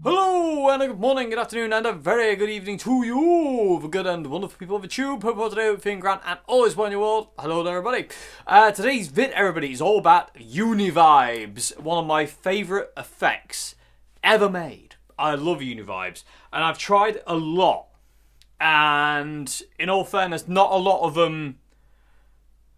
Hello and a good morning, good afternoon and a very good evening to you, the good and wonderful people of the tube. Hope you're today feeling grand and always well in your world. Hello there everybody. Today's vid, everybody, is all about Uni Vibes, one of my favourite effects ever made. I love Uni Vibes and I've tried a lot, and in all fairness, not a lot of them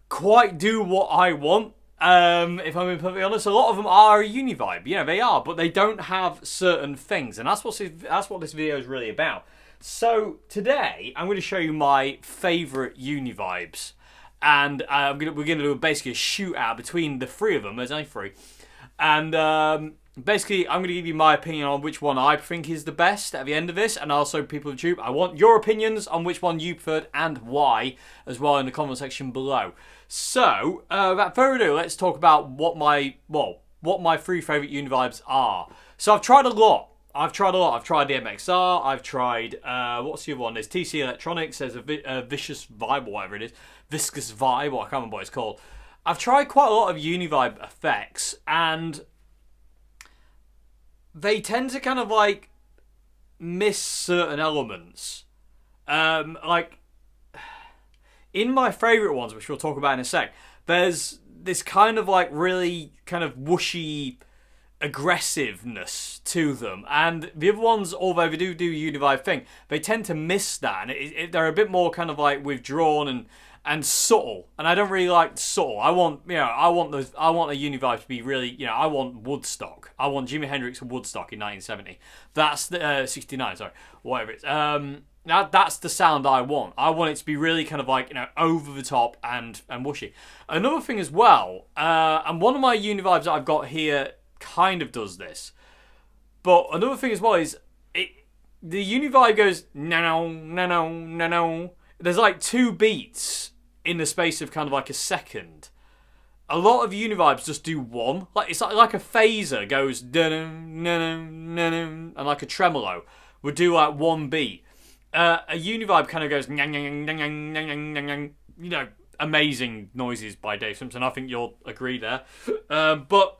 quite do what I want. If I'm being perfectly honest, a lot of them are a Uni Vibe. Yeah, they are, but they don't have certain things, and that's what this video is really about. So today, I'm going to show you my favourite Uni Vibes, and we're going to do basically a shootout between the three of them. There's only three, and basically, I'm going to give you my opinion on which one I think is the best at the end of this, and also people of YouTube, I want your opinions on which one you preferred and why as well in the comment section below. So, without further ado, let's talk about what my three favourite Uni Vibes are. So I've tried a lot. I've tried the MXR, I've tried, what's the other one? There's TC Electronics, there's a Vicious Vibe or whatever it is. Viscous Vibe, or I can't remember what it's called. I've tried quite a lot of Uni Vibe effects, and they tend to kind of like miss certain elements. In my favourite ones, which we'll talk about in a sec, there's this kind of like really kind of whooshy aggressiveness to them. And the other ones, although they do Uni Vibe thing, they tend to miss that. And they're a bit more kind of like withdrawn and subtle. And I don't really like subtle. I want a Uni Vibe to be really, I want Woodstock. I want Jimi Hendrix and Woodstock in 1970. That's the 69, sorry, whatever it's. That's the sound I want. I want it to be really kind of like, over the top and whooshy. Another thing as well, and one of my Uni Vibes that I've got here kind of does this. But another thing as well is, the Uni Vibe goes, no. There's like two beats in the space of kind of like a second. A lot of Uni Vibes just do one. It's like a phaser goes, and like a tremolo would do like one beat. A Uni Vibe kind of goes, amazing noises by Dave Simpson. I think you'll agree there. But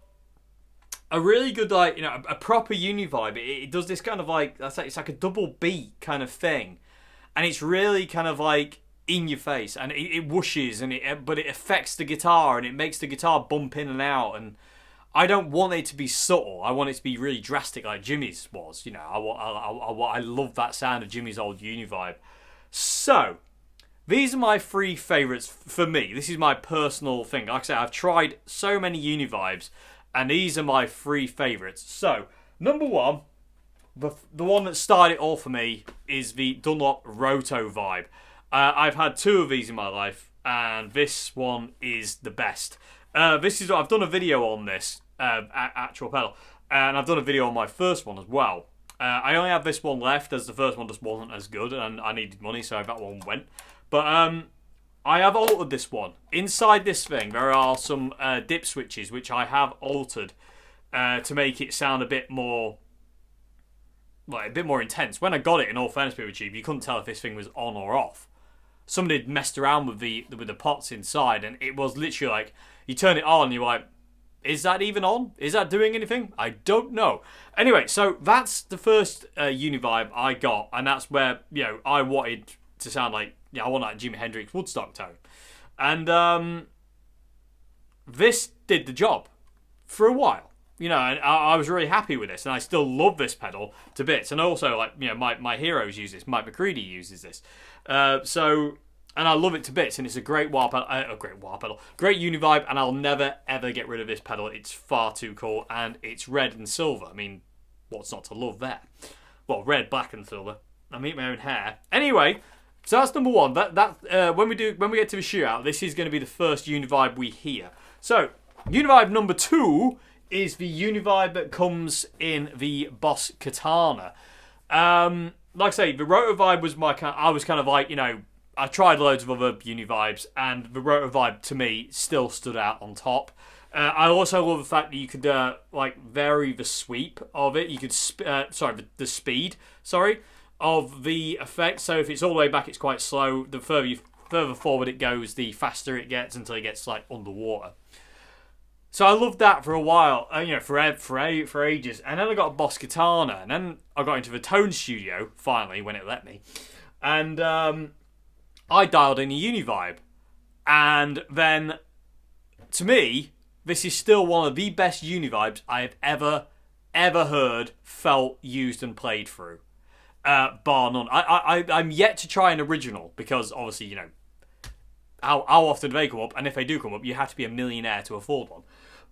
a really good, a proper Uni Vibe, it does this kind of it's like a double beat kind of thing. And it's really kind of like in your face. And it whooshes, but it affects the guitar, and it makes the guitar bump in and out. And I don't want it to be subtle. I want it to be really drastic, like Jimmy's was. I love that sound of Jimmy's old Uni Vibe. So, these are my three favourites for me. This is my personal thing. Like I said, I've tried so many Uni Vibes, and these are my three favourites. So, number one, the one that started it all for me is the Dunlop Rotovibe. I've had two of these in my life, and this one is the best. I've done a video on this actual pedal, and I've done a video on my first one as well. I only have this one left, as the first one just wasn't as good, and I needed money, so that one went. But I have altered this one. Inside this thing, there are some dip switches which I have altered to make it sound a bit more intense. When I got it, in all fairness, people cheap, you couldn't tell if this thing was on or off. Somebody had messed around with the pots inside, and it was literally like, you turn it on and you're like, is that even on? Is that doing anything? I don't know. Anyway, so that's the first Uni Vibe I got, and that's where, I wanted to sound like, I want that Jimi Hendrix Woodstock tone. And this did the job for a while. And I was really happy with this, and I still love this pedal to bits. And also, my heroes use this. Mike McCready uses this. And I love it to bits, and it's a great wah pedal, great Uni Vibe, and I'll never ever get rid of this pedal. It's far too cool, and it's red and silver. I mean, what's not to love there? Well, red, black, and silver. I meet my own hair. Anyway, so that's number one. When we get to the shootout, this is going to be the first Uni Vibe we hear. So, Uni Vibe number two is the Uni Vibe that comes in the Boss Katana. Like I say, the Rotovibe was I was kind of like, I tried loads of other Uni Vibes, and the Rotovibe to me still stood out on top. I also love the fact that you could vary the sweep of it. You could the speed of the effect. So if it's all the way back, it's quite slow. The further forward it goes, the faster it gets until it gets like underwater. So I loved that for a while, you know, for ages. And then I got a Boss Katana, and then I got into the Tone Studio finally when it let me, and I dialed in a Uni Vibe, and then to me, this is still one of the best Uni Vibes I have ever heard, felt, used, and played through. Bar none. I'm yet to try an original because obviously, you know, how often do they come up, and if they do come up, you have to be a millionaire to afford one.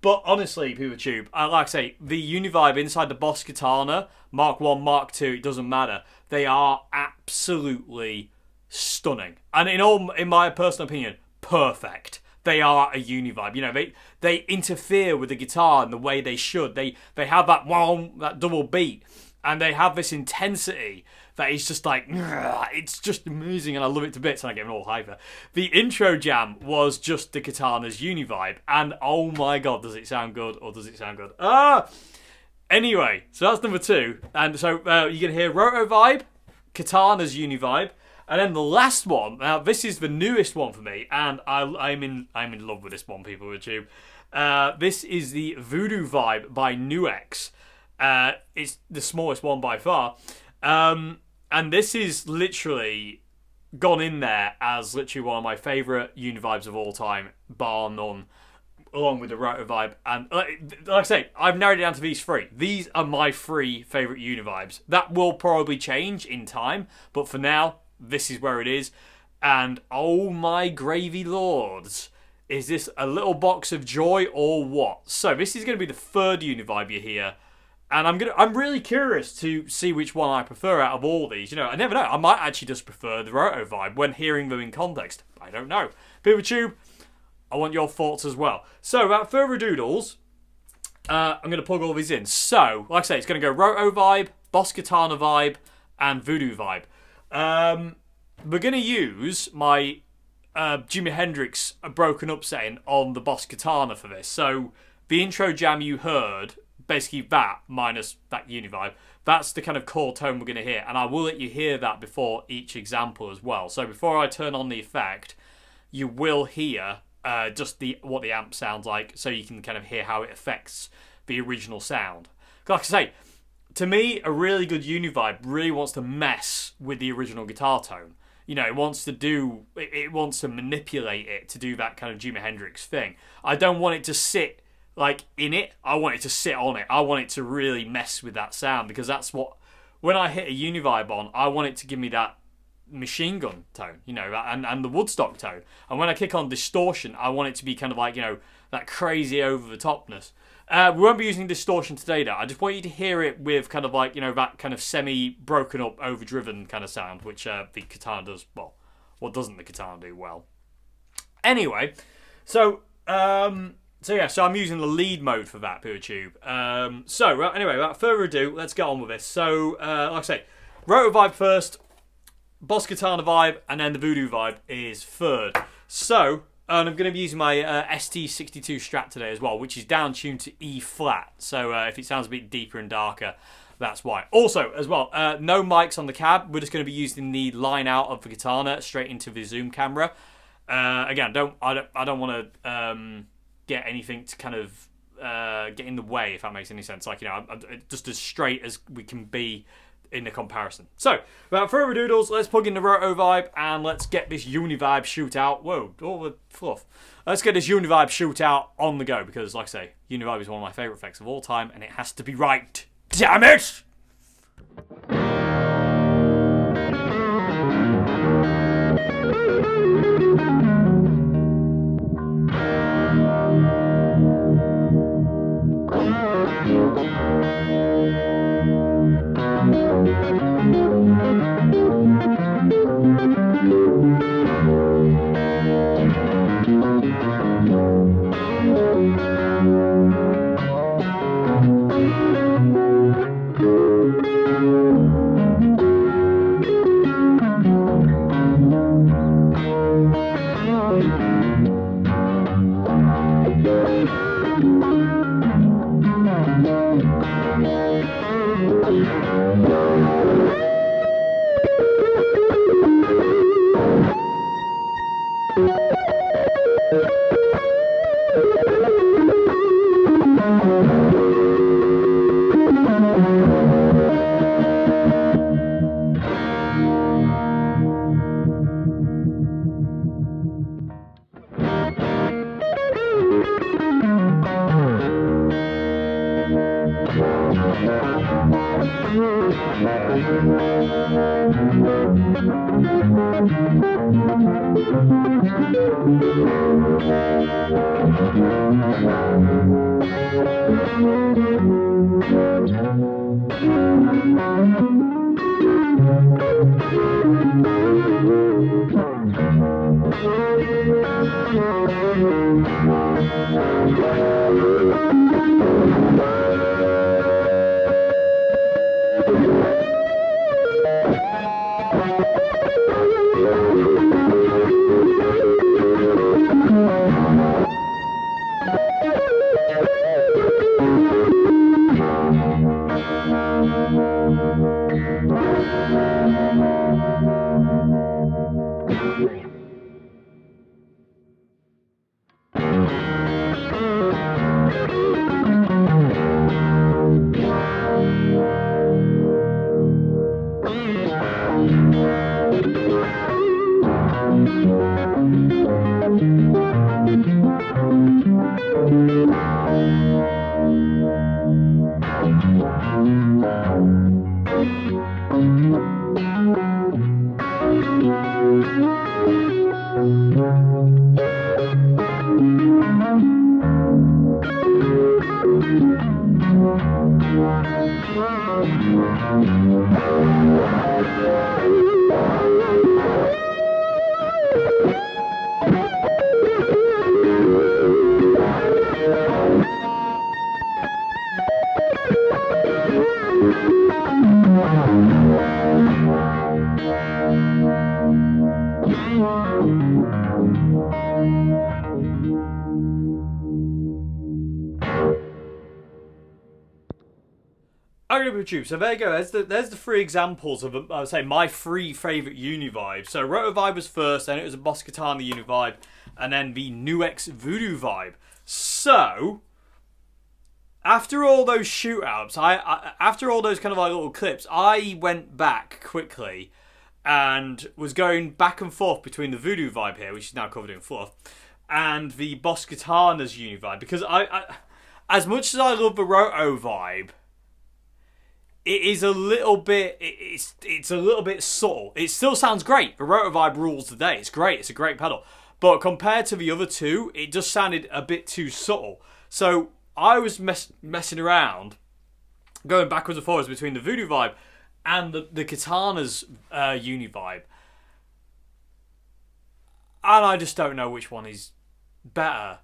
But honestly, PeopleTube, like I say, the Uni Vibe inside the Boss Katana, Mark 1, Mark 2, it doesn't matter. They are absolutely stunning. And in my personal opinion, perfect. They are a Uni Vibe. You know, they interfere with the guitar in the way they should. They have that double beat, and they have this intensity that is just like, it's just amazing, and I love it to bits, and I get all hyper. The intro jam was just the Katana's Uni Vibe, and oh my god, does it sound good, or does it sound good? Anyway, so that's number 2, and so you can hear Rotovibe, Katana's Uni Vibe, and then the last one. Now this is the newest one for me, and I'm in love with this one, people with YouTube. This is the Voodoo Vibe by Nux. It's the smallest one by far. And this is literally gone in there as literally one of my favourite Uni Vibes of all time, bar none, along with the Rotovibe. And like I say, I've narrowed it down to these 3. These are my 3 favourite Uni Vibes. That will probably change in time, but for now, this is where it is. And oh my gravy lords, is this a little box of joy or what? So this is going to be the 3rd Uni Vibe you hear. And I'm really curious to see which one I prefer out of all these. You know, I never know. I might actually just prefer the Rotovibe when hearing them in context. I don't know. PeopleTube, I want your thoughts as well. So, without further doodles, I'm going to plug all these in. So, like I say, it's going to go Rotovibe, Boss Katana Vibe, and Voodoo Vibe. We're going to use my Jimi Hendrix Broken Up setting on the Boss Katana for this. So, the intro jam you heard, basically that minus that Uni Vibe, that's the kind of core tone we're going to hear, and I will let you hear that before each example as well. So before I turn on the effect, you will hear just what the amp sounds like, so you can kind of hear how it affects the original sound. Like I say, to me, a really good Uni Vibe really wants to mess with the original guitar tone. You know, it wants to manipulate it to do that kind of Jimi Hendrix thing. I don't want it to sit like in it, I want it to sit on it. I want it to really mess with that sound, because that's what, when I hit a Uni Vibe on, I want it to give me that machine gun tone, you know, and the Woodstock tone. And when I kick on distortion, I want it to be kind of like, you know, that crazy over the topness. We won't be using distortion today though. I just want you to hear it with kind of like, you know, that kind of semi broken up, overdriven kind of sound, which the Katana does, well, what doesn't the Katana do well? Anyway, so I'm using the lead mode for that, PeopleTube. Anyway, without further ado, let's get on with this. So, like I say, Rotovibe first, Boss Katana Vibe, and then the Voodoo Vibe is 3rd. So, and I'm going to be using my ST62 Strat today as well, which is down tuned to E flat. So, if it sounds a bit deeper and darker, that's why. Also, as well, no mics on the cab. We're just going to be using the line out of the Katana straight into the zoom camera. Again, I don't want to get anything to kind of get in the way, if that makes any sense. Like, you know, I'm just as straight as we can be in the comparison. So, without further doodles, let's plug in the Rotovibe and let's get this Uni Vibe shootout. Whoa, all the fluff. Let's get this Uni Vibe shootout on the go, because, like I say, Uni Vibe is one of my favourite effects of all time, and it has to be right. Damn it! So there you go. There's the three examples of, I would say, my three favourite uni vibes. So Rotovibe was first, then it was a Katana Uni Vibe, and then the Nux Voodoo Vibe. So after all those shootouts, after all those kind of like little clips, I went back quickly and was going back and forth between the Voodoo Vibe here, which is now covered in fluff, and the Katana's Uni Vibe, because I as much as I love the Roto Vibe, it is a little bit. It's a little bit subtle. It still sounds great. The Rotovibe rules the day. It's great. It's a great pedal. But compared to the other two, it just sounded a bit too subtle. So I was messing around, going backwards and forwards between the Voodoo Vibe and the Katana's Uni Vibe, and I just don't know which one is better.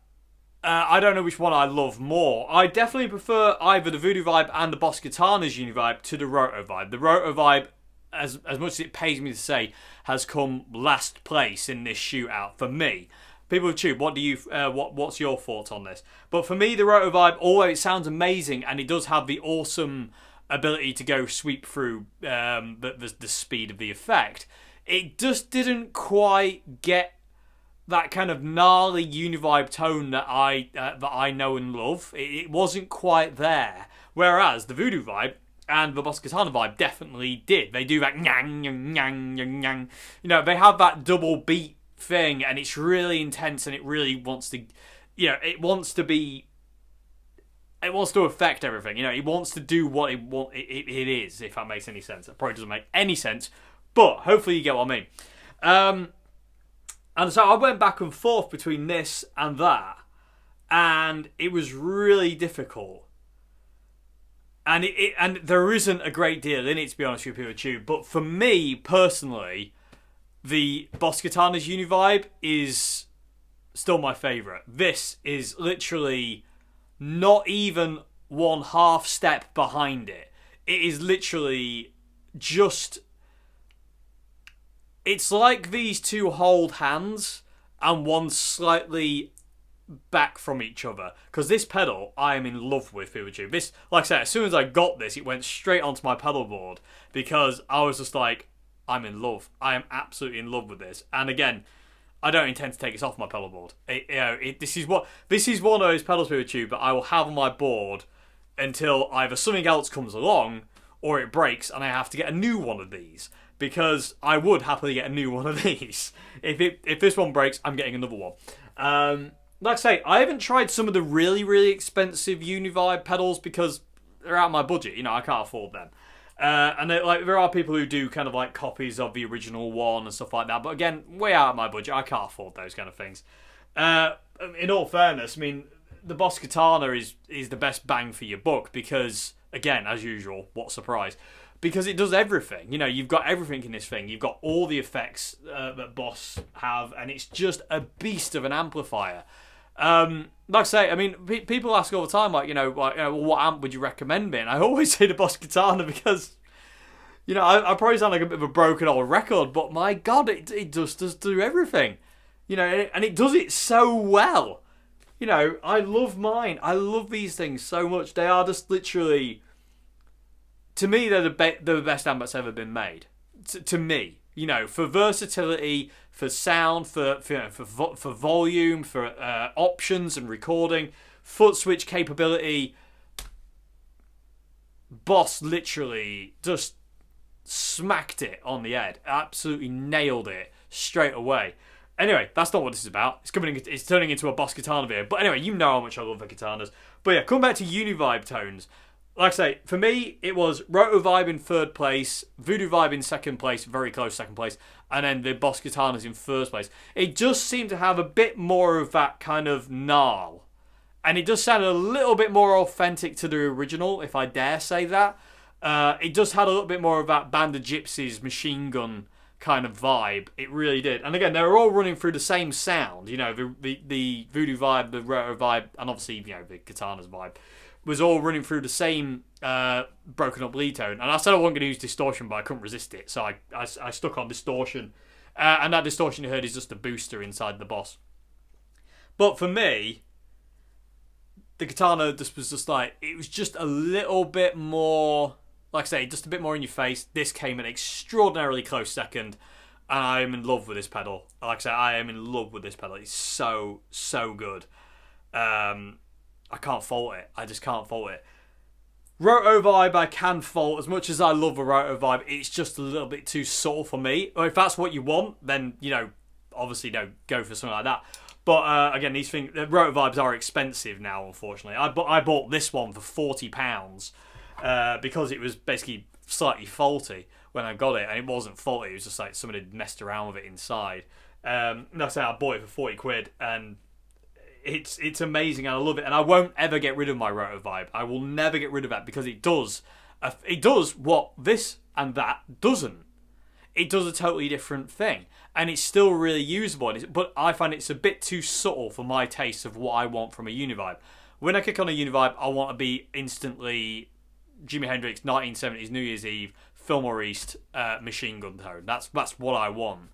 I don't know which one I love more. I definitely prefer either the Voodoo Vibe and the Katana's Uni Vibe to the Roto Vibe. The Roto Vibe, as much as it pains me to say, has come last place in this shootout for me. People of Tube, what's your thoughts on this? But for me, the Roto Vibe, although it sounds amazing and it does have the awesome ability to go sweep through the speed of the effect, it just didn't quite get that kind of gnarly Univibe tone that I know and love. It wasn't quite there. Whereas the Voodoo Vibe and the Katana Vibe definitely did. They do that nyang, nyang, nyang, nyang, nyang. You know, they have that double beat thing, and it's really intense, and it really wants to, it wants to affect everything. It wants to do what it is, if that makes any sense. It probably doesn't make any sense, but hopefully you get what I mean. And so I went back and forth between this and that, and it was really difficult. And and there isn't a great deal in it, to be honest with you, Pikachu. But for me personally, the Katana's Uni Vibe is still my favourite. This is literally not even one half step behind it. It is literally just. It's like these two hold hands and one's slightly back from each other. Because this pedal, I am in love with, Pikachu. This, like I said, as soon as I got this, it went straight onto my pedal board. Because I was just like, I'm in love. I am absolutely in love with this. And again, I don't intend to take this off my pedal board. This is one of those pedals, Pikachu, that I will have on my board until either something else comes along or it breaks and I have to get a new one of these. Because I would happily get a new one of these. If this one breaks, I'm getting another one. Like I say, I haven't tried some of the really, really expensive Univibe pedals because they're out of my budget. I can't afford them. And there are people who do kind of like copies of the original one and stuff like that. But again, way out of my budget. I can't afford those kind of things. In all fairness, I mean, the Boss Katana is the best bang for your buck because, again, as usual, what surprise. Because it does everything. You know, you've got everything in this thing. You've got all the effects that Boss have, and it's just a beast of an amplifier. Like I say, I mean, people ask all the time, like, what amp would you recommend me? And I always say the Boss Katana because, I probably sound like a bit of a broken old record, but my God, it just does do everything. And it does it so well. I love mine. I love these things so much. They are just literally, to me, they're the best amp that's ever been made. To me, for versatility, for sound, for volume, for options and recording, foot switch capability. Boss literally just smacked it on the head. Absolutely nailed it straight away. Anyway, that's not what this is about. It's turning into a Boss Katana video. But anyway, you know how much I love the katanas. But yeah, coming back to Uni Vibe tones. Like I say, for me, it was Rotovibe in third place, Voodoo Vibe in second place, very close second place, and then the Boss Katanas in first place. It just seemed to have a bit more of that kind of gnarl. And it just sounded a little bit more authentic to the original, if I dare say that. It just had a little bit more of that Band of Gypsies machine gun kind of vibe. It really did. And again, they were all running through the same sound. The Voodoo Vibe, the Roto Vibe, and obviously, the Katana's vibe was all running through the same broken up lead tone. And I said I wasn't going to use distortion, but I couldn't resist it. So I stuck on distortion. And that distortion you heard is just a booster inside the Boss. But for me, the Katana just was just like, it was just a little bit more, like I say, just a bit more in your face. This came an extraordinarily close second. And I am in love with this pedal. Like I say, I am in love with this pedal. It's so, so good. I can't fault it. I just can't fault it. Rotovibe I can fault. As much as I love a Rotovibe, it's just a little bit too subtle for me. Or if that's what you want, then, obviously go for something like that. But again, these things, Rotovibes are expensive now, unfortunately. I bought this one for £40 because it was basically slightly faulty when I got it. And it wasn't faulty, it was just like somebody had messed around with it inside. Like I say, I bought it for £40 and it's amazing and I love it, and I won't ever get rid of my Rotovibe. I will never get rid of that because it does what this and that doesn't. It does a totally different thing, and it's still really usable. But I find it's a bit too subtle for my taste of what I want from a Univibe. When I kick on a Univibe, I want to be instantly Jimi Hendrix 1970s New Year's Eve Fillmore East machine gun tone. That's what I want.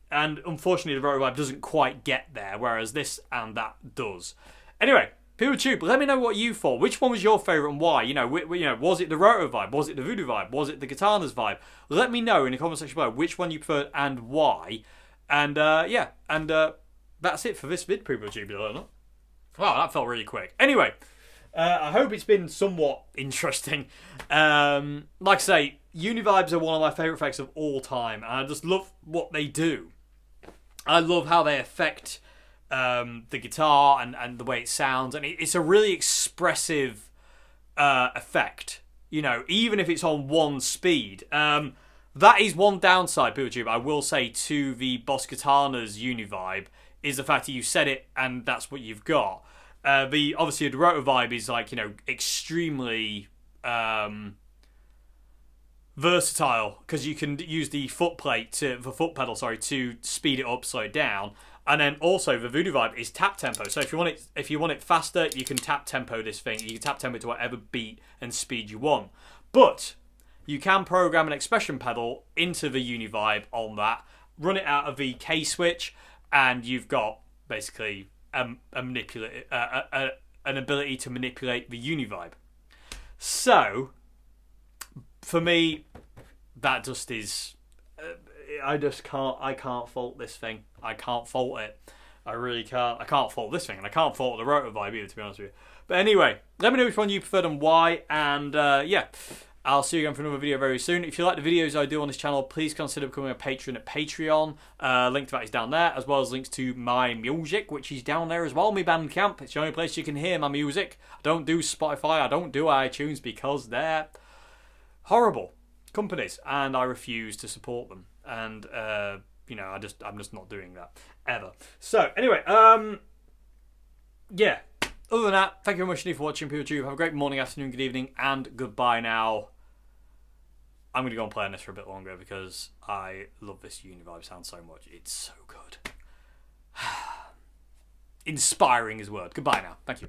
And unfortunately, the Rotovibe doesn't quite get there, whereas this and that does. Anyway, PeopleTube, let me know what you thought. Which one was your favourite and why? Was it the Rotovibe? Was it the Voodoo Vibe? Was it the Katana's vibe? Let me know in the comment section below which one you preferred and why. And that's it for this vid, PeopleTube. Wow, that felt really quick. Anyway, I hope it's been somewhat interesting. Like I say, Univibes are one of my favourite effects of all time, and I just love what they do. I love how they affect the guitar and the way it sounds, and it's a really expressive effect. Even if it's on one speed. That is one downside, PeopleTube, I will say, to the Boss Katana's Univibe, is the fact that you set it and that's what you've got. Obviously the Rotovibe is extremely versatile because you can use the foot pedal to speed it up, slow it down, and then also the Voodoo Vibe is tap tempo. So if you want it faster, you can tap tempo this thing. You can tap tempo to whatever beat and speed you want, but you can program an expression pedal into the Uni Vibe on that, run it out of the K switch, and you've got basically an ability to manipulate the Uni Vibe. So for me, that just is. I can't fault this thing. I can't fault it. I really can't. I can't fault this thing, and I can't fault the Rotovibe either, to be honest with you. But anyway, let me know which one you preferred and why. And I'll see you again for another video very soon. If you like the videos I do on this channel, please consider becoming a patron at Patreon. Link to that is down there, as well as links to my music, which is down there as well. My Bandcamp. It's the only place you can hear my music. I don't do Spotify. I don't do iTunes because they're horrible companies, and I refuse to support them. And you know, I'm just not doing that ever. So anyway, yeah. Other than that, thank you very much indeed for watching, people. Have a great morning, afternoon, good evening, and goodbye now. I'm going to go and play on this for a bit longer because I love this Uni Vibe sound so much. It's so good. Inspiring is the word. Goodbye now. Thank you.